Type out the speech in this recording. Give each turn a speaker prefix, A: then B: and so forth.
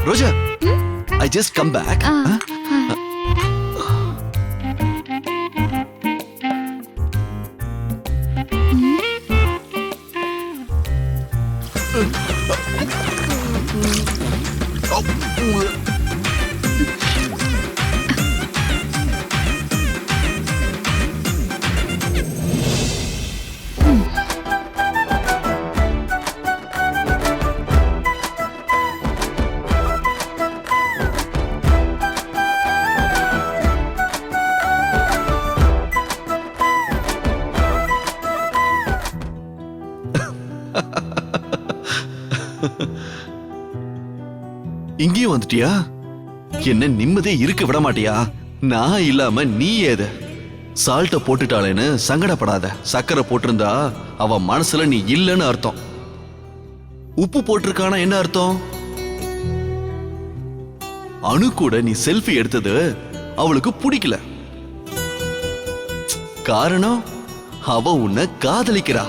A: Roja, I just come back. இங்கேயும் வந்துட்டியா? என்ன நிம்மதியே இருக்க விட மாட்டியா? நான் இல்லாம நீ ஏது? சால்ட்ட போட்டுட்டாளேன்னு சங்கடப்படாத. சக்கரை போட்டிருந்தா அவ மனசுல நீ இல்லன்னு அர்த்தம். உப்பு போட்டிருக்கானா என்ன அர்த்தம்? அணு கூட நீ செல்ஃபி எடுத்தது அவளுக்கு பிடிக்கல. காரணம் அவ உன்னை காதலிக்கிறா.